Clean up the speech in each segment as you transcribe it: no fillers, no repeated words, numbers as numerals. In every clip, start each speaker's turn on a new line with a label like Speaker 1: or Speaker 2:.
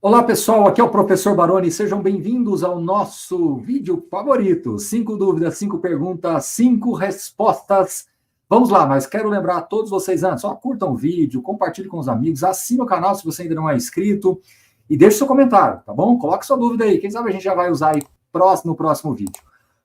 Speaker 1: Olá pessoal, aqui é o professor Baroni, sejam bem-vindos ao nosso vídeo favorito, 5 dúvidas, 5 perguntas, 5 respostas. Vamos lá, mas quero lembrar a todos vocês antes, curtam o vídeo, compartilhem com os amigos, assine o canal se você ainda não é inscrito e deixe seu comentário, tá bom? Coloque sua dúvida aí, quem sabe a gente já vai usar aí no próximo vídeo.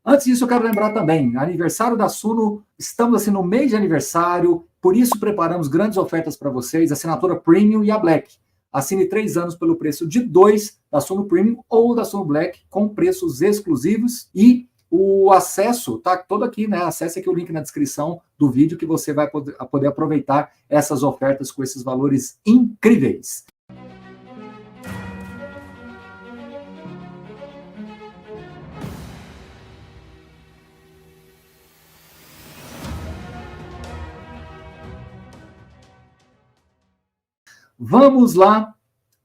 Speaker 1: Antes disso, eu quero lembrar também, aniversário da Suno, estamos assim no mês de aniversário, por isso preparamos grandes ofertas para vocês, assinatura Premium e a Black. Assine 3 anos pelo preço de 2 da Suno Premium ou da Suno Black, com preços exclusivos, e o acesso está todo aqui, né? Acesse aqui o link na descrição do vídeo que você vai poder aproveitar essas ofertas com esses valores incríveis. Vamos lá.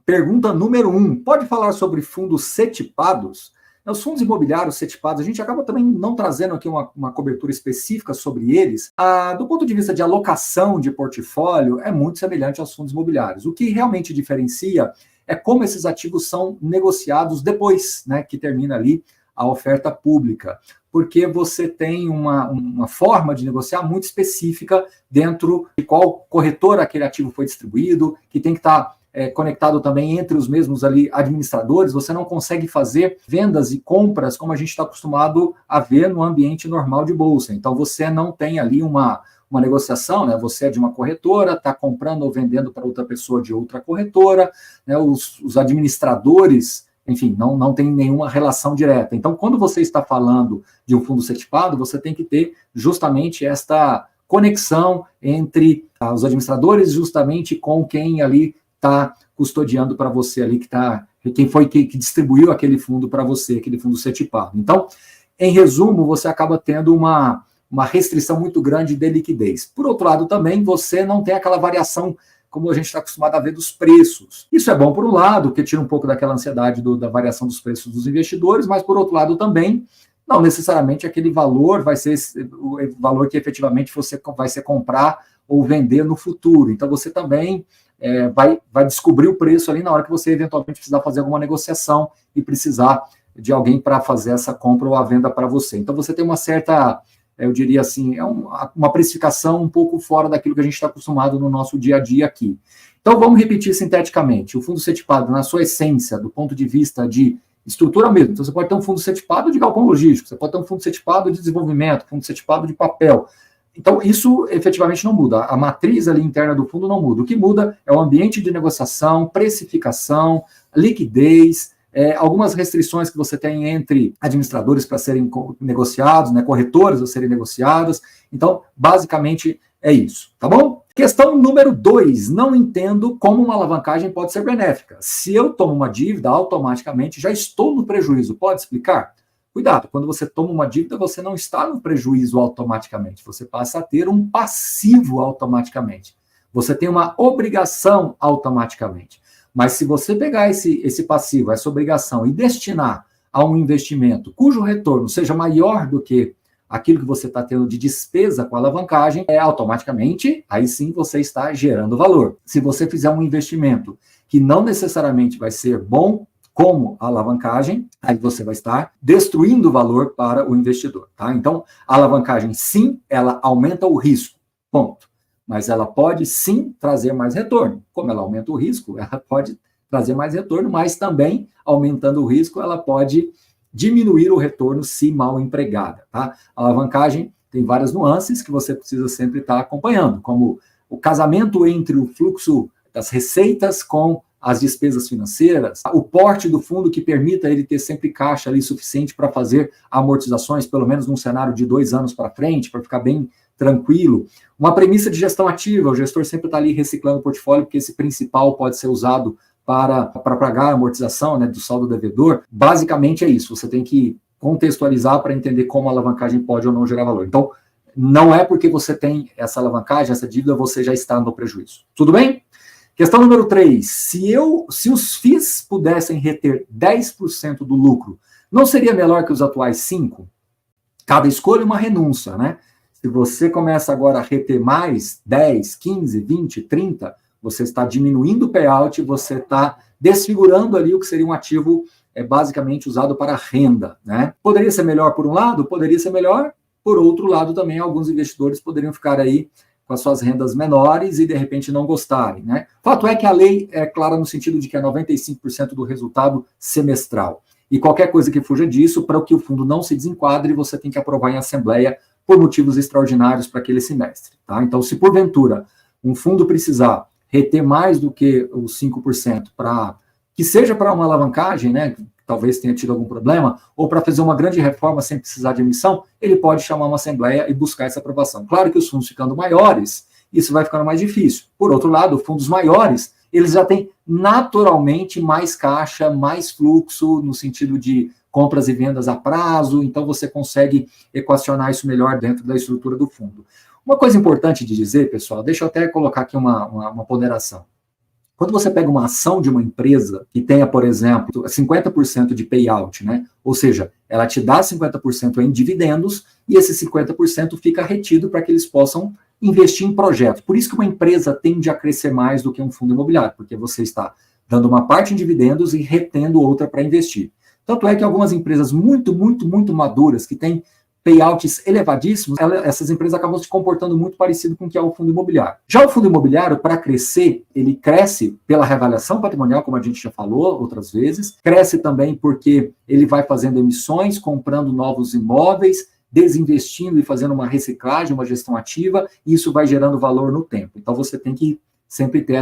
Speaker 1: Pergunta número 1. Pode falar sobre fundos cetipados? Os fundos imobiliários cetipados, a gente acaba também não trazendo aqui uma cobertura específica sobre eles. Do ponto de vista de alocação de portfólio, é muito semelhante aos fundos imobiliários. O que realmente diferencia é como esses ativos são negociados depois, né, que termina ali a oferta pública. Porque você tem uma forma de negociar muito específica dentro de qual corretora aquele ativo foi distribuído, que tem que estar conectado também entre os mesmos ali administradores. Você não consegue fazer vendas e compras como a gente está acostumado a ver no ambiente normal de bolsa. Então, você não tem ali uma negociação, né? Você é de uma corretora, está comprando ou vendendo para outra pessoa de outra corretora, né? Os administradores, enfim, não tem nenhuma relação direta. Então, quando você está falando de um fundo cetipado, você tem que ter justamente esta conexão entre os administradores justamente com quem ali está custodiando para você ali, quem foi que distribuiu aquele fundo para você, aquele fundo cetipado. Então, em resumo, você acaba tendo uma restrição muito grande de liquidez. Por outro lado, também, você não tem aquela variação como a gente está acostumado a ver dos preços. Isso é bom por um lado, porque tira um pouco daquela ansiedade da variação dos preços dos investidores, mas por outro lado também, não necessariamente aquele valor vai ser o valor que efetivamente você vai ser comprar ou vender no futuro. Então você também vai descobrir o preço ali na hora que você eventualmente precisar fazer alguma negociação e precisar de alguém para fazer essa compra ou a venda para você. Então você tem uma certa, eu diria assim, uma precificação um pouco fora daquilo que a gente está acostumado no nosso dia a dia aqui. Então vamos repetir sinteticamente. O fundo cetipado, na sua essência, do ponto de vista de estrutura mesmo. Então você pode ter um fundo cetipado de galpão logístico, você pode ter um fundo cetipado de desenvolvimento, fundo cetipado de papel. Então, isso efetivamente não muda. A matriz ali interna do fundo não muda. O que muda é o ambiente de negociação, precificação, liquidez, algumas restrições que você tem entre administradores para serem negociados, né, corretoras a serem negociadas. Então, basicamente, é isso, tá bom? Questão número 2. Não entendo como uma alavancagem pode ser benéfica. Se eu tomo uma dívida, automaticamente já estou no prejuízo. Pode explicar? Cuidado, quando você toma uma dívida, você não está no prejuízo automaticamente, você passa a ter um passivo automaticamente. Você tem uma obrigação automaticamente. Mas se você pegar esse passivo, essa obrigação, e destinar a um investimento cujo retorno seja maior do que aquilo que você está tendo de despesa com a alavancagem, automaticamente, aí sim você está gerando valor. Se você fizer um investimento que não necessariamente vai ser bom, como a alavancagem, aí você vai estar destruindo valor para o investidor, tá? Então, a alavancagem, sim, ela aumenta o risco, ponto. Mas ela pode, sim, trazer mais retorno. Como ela aumenta o risco, ela pode trazer mais retorno, mas também, aumentando o risco, ela pode diminuir o retorno se mal empregada, tá? A alavancagem tem várias nuances que você precisa sempre estar acompanhando, como o casamento entre o fluxo das receitas com as despesas financeiras, o porte do fundo que permita ele ter sempre caixa ali suficiente para fazer amortizações, pelo menos num cenário de 2 anos para frente, para ficar bem tranquilo. Uma premissa de gestão ativa, o gestor sempre está ali reciclando o portfólio, porque esse principal pode ser usado para pagar a amortização, né, do saldo devedor. Basicamente é isso, você tem que contextualizar para entender como a alavancagem pode ou não gerar valor. Então, não é porque você tem essa alavancagem, essa dívida, você já está no prejuízo. Tudo bem? Questão número 3. Se os FIIs pudessem reter 10% do lucro, não seria melhor que os atuais 5%? Cada escolha é uma renúncia, né? Se você começa agora a reter mais 10, 15, 20, 30, você está diminuindo o payout, você está desfigurando ali o que seria um ativo basicamente usado para renda, né? Poderia ser melhor por um lado? Poderia ser melhor. Por outro lado, também alguns investidores poderiam ficar aí com as suas rendas menores e, de repente, não gostarem, né? Fato é que a lei é clara no sentido de que é 95% do resultado semestral. E qualquer coisa que fuja disso, para que o fundo não se desenquadre, você tem que aprovar em assembleia por motivos extraordinários para aquele semestre, tá? Então, se porventura um fundo precisar reter mais do que os 5% para que seja para uma alavancagem, né? Talvez tenha tido algum problema, ou para fazer uma grande reforma sem precisar de emissão, ele pode chamar uma assembleia e buscar essa aprovação. Claro que os fundos ficando maiores, isso vai ficando mais difícil. Por outro lado, fundos maiores, eles já têm naturalmente mais caixa, mais fluxo, no sentido de compras e vendas a prazo, então você consegue equacionar isso melhor dentro da estrutura do fundo. Uma coisa importante de dizer, pessoal, deixa eu até colocar aqui uma ponderação. Quando você pega uma ação de uma empresa que tenha, por exemplo, 50% de payout, né? Ou seja, ela te dá 50% em dividendos e esse 50% fica retido para que eles possam investir em projetos. Por isso que uma empresa tende a crescer mais do que um fundo imobiliário, porque você está dando uma parte em dividendos e retendo outra para investir. Tanto é que algumas empresas muito maduras, que têm payouts elevadíssimos, essas empresas acabam se comportando muito parecido com o que é o fundo imobiliário. Já o fundo imobiliário, para crescer, ele cresce pela reavaliação patrimonial, como a gente já falou outras vezes, cresce também porque ele vai fazendo emissões, comprando novos imóveis, desinvestindo e fazendo uma reciclagem, uma gestão ativa, e isso vai gerando valor no tempo. Então você tem que sempre ter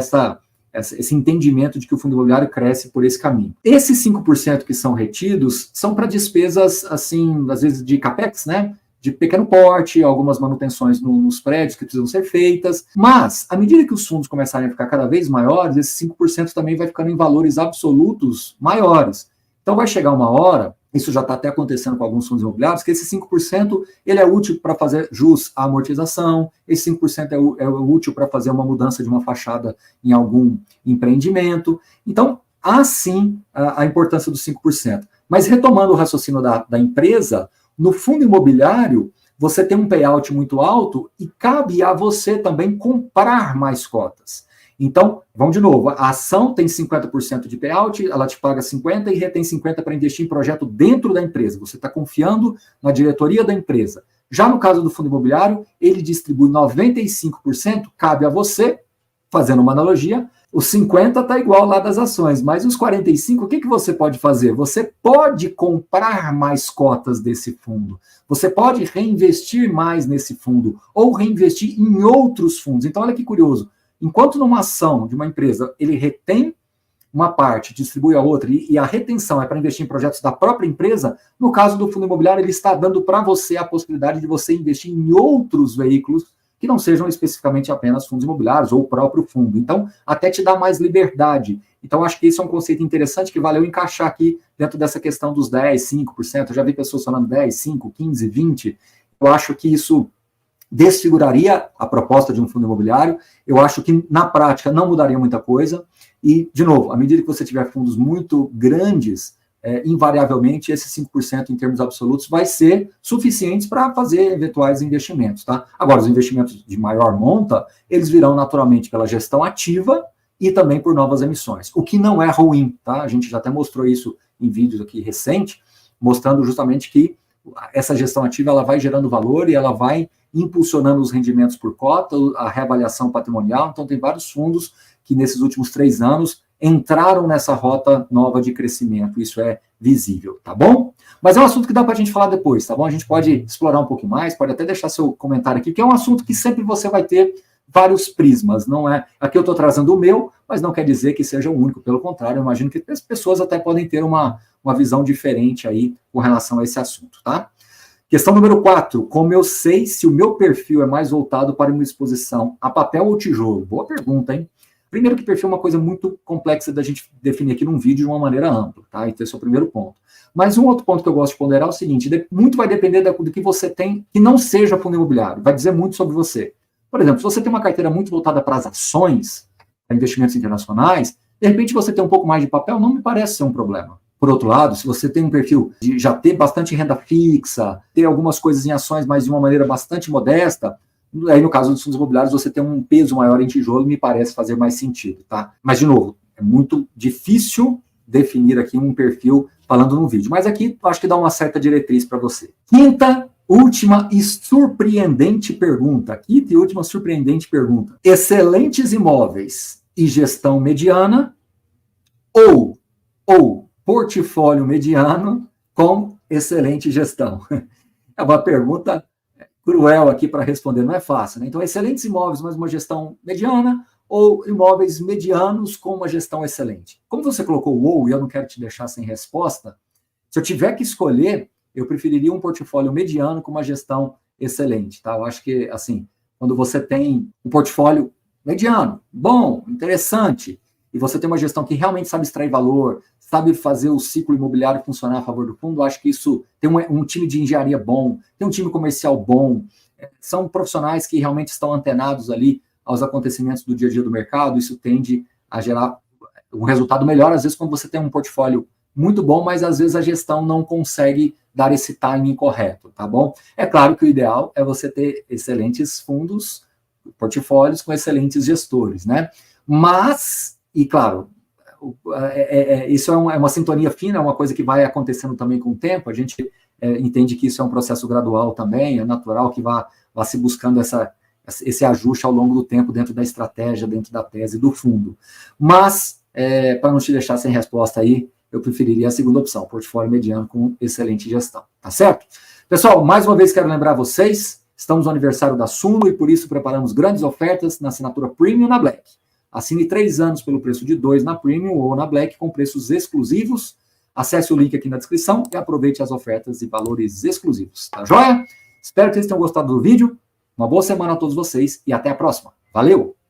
Speaker 1: esse entendimento de que o fundo imobiliário cresce por esse caminho. Esses 5% que são retidos são para despesas, assim, às vezes de capex, né? De pequeno porte, algumas manutenções nos prédios que precisam ser feitas, mas, à medida que os fundos começarem a ficar cada vez maiores, esses 5% também vai ficando em valores absolutos maiores. Então vai chegar uma hora, isso já está até acontecendo com alguns fundos imobiliários, que esse 5% ele é útil para fazer jus à amortização, esse 5% é útil para fazer uma mudança de uma fachada em algum empreendimento. Então, há sim a importância dos 5%. Mas retomando o raciocínio da empresa, no fundo imobiliário, você tem um payout muito alto e cabe a você também comprar mais cotas. Então, vamos de novo, a ação tem 50% de payout, ela te paga 50% e retém 50% para investir em projeto dentro da empresa. Você está confiando na diretoria da empresa. Já no caso do fundo imobiliário, ele distribui 95%, cabe a você, fazendo uma analogia, os 50% está igual lá das ações, mas os 45%, o que você pode fazer? Você pode comprar mais cotas desse fundo, você pode reinvestir mais nesse fundo, ou reinvestir em outros fundos. Então, olha que curioso. Enquanto numa ação de uma empresa, ele retém uma parte, distribui a outra, e a retenção é para investir em projetos da própria empresa, no caso do fundo imobiliário, ele está dando para você a possibilidade de você investir em outros veículos que não sejam especificamente apenas fundos imobiliários ou o próprio fundo. Então, até te dá mais liberdade. Então, acho que esse é um conceito interessante que valeu encaixar aqui dentro dessa questão dos 10%, 5%. Eu já vi pessoas falando 10%, 5%, 15%, 20%. Eu acho que isso desfiguraria a proposta de um fundo imobiliário. Eu acho que, na prática, não mudaria muita coisa. E, de novo, à medida que você tiver fundos muito grandes, invariavelmente, esses 5% em termos absolutos vai ser suficientes para fazer eventuais investimentos, tá? Agora, os investimentos de maior monta, eles virão naturalmente pela gestão ativa e também por novas emissões, o que não é ruim, tá? A gente já até mostrou isso em vídeos aqui recente, mostrando justamente que essa gestão ativa ela vai gerando valor e ela vai impulsionando os rendimentos por cota, a reavaliação patrimonial. Então, tem vários fundos que nesses últimos 3 anos entraram nessa rota nova de crescimento. Isso é visível, tá bom? Mas é um assunto que dá para a gente falar depois, tá bom? A gente pode explorar um pouquinho mais, pode até deixar seu comentário aqui, que é um assunto que sempre você vai ter vários prismas, não é? Aqui eu estou trazendo o meu, mas não quer dizer que seja o único, pelo contrário, eu imagino que as pessoas até podem ter uma visão diferente aí com relação a esse assunto, tá? Questão número 4, como eu sei se o meu perfil é mais voltado para uma exposição a papel ou tijolo? Boa pergunta, hein? Primeiro que perfil é uma coisa muito complexa da gente definir aqui num vídeo de uma maneira ampla, tá? Então esse é o primeiro ponto. Mas um outro ponto que eu gosto de ponderar é o seguinte, muito vai depender do que você tem que não seja fundo imobiliário, vai dizer muito sobre você. Por exemplo, se você tem uma carteira muito voltada para as ações, para investimentos internacionais, de repente você tem um pouco mais de papel, não me parece ser um problema. Por outro lado, se você tem um perfil de já ter bastante renda fixa, ter algumas coisas em ações, mas de uma maneira bastante modesta, aí no caso dos fundos imobiliários você tem um peso maior em tijolo, me parece fazer mais sentido, tá? Mas, de novo, é muito difícil definir aqui um perfil falando no vídeo. Mas aqui acho que dá uma certa diretriz para você. Quinta, última e surpreendente pergunta. Quinta e última surpreendente pergunta. Excelentes imóveis e gestão mediana ou portfólio mediano com excelente gestão? É uma pergunta cruel aqui para responder, não é fácil, né? Então, excelentes imóveis, mas uma gestão mediana, ou imóveis medianos com uma gestão excelente? Como você colocou ou, e eu não quero te deixar sem resposta, se eu tiver que escolher, eu preferiria um portfólio mediano com uma gestão excelente, tá? Eu acho que, assim, quando você tem um portfólio mediano, bom, interessante, e você tem uma gestão que realmente sabe extrair valor, sabe fazer o ciclo imobiliário funcionar a favor do fundo, acho que isso tem um time de engenharia bom, tem um time comercial bom, são profissionais que realmente estão antenados ali aos acontecimentos do dia a dia do mercado, isso tende a gerar um resultado melhor, às vezes quando você tem um portfólio muito bom, mas às vezes a gestão não consegue dar esse timing correto, tá bom? É claro que o ideal é você ter excelentes fundos, portfólios com excelentes gestores, né? Mas, e claro, isso é uma sintonia fina, é uma coisa que vai acontecendo também com o tempo, a gente entende que isso é um processo gradual também, é natural que vá se buscando esse ajuste ao longo do tempo dentro da estratégia, dentro da tese do fundo. Mas, para não te deixar sem resposta aí, eu preferiria a segunda opção, portfólio mediano com excelente gestão, tá certo? Pessoal, mais uma vez quero lembrar vocês, estamos no aniversário da Suno e por isso preparamos grandes ofertas na assinatura Premium na Black. Assine 3 anos pelo preço de 2 na Premium ou na Black com preços exclusivos. Acesse o link aqui na descrição e aproveite as ofertas e valores exclusivos, tá joia? Espero que vocês tenham gostado do vídeo. Uma boa semana a todos vocês e até a próxima. Valeu!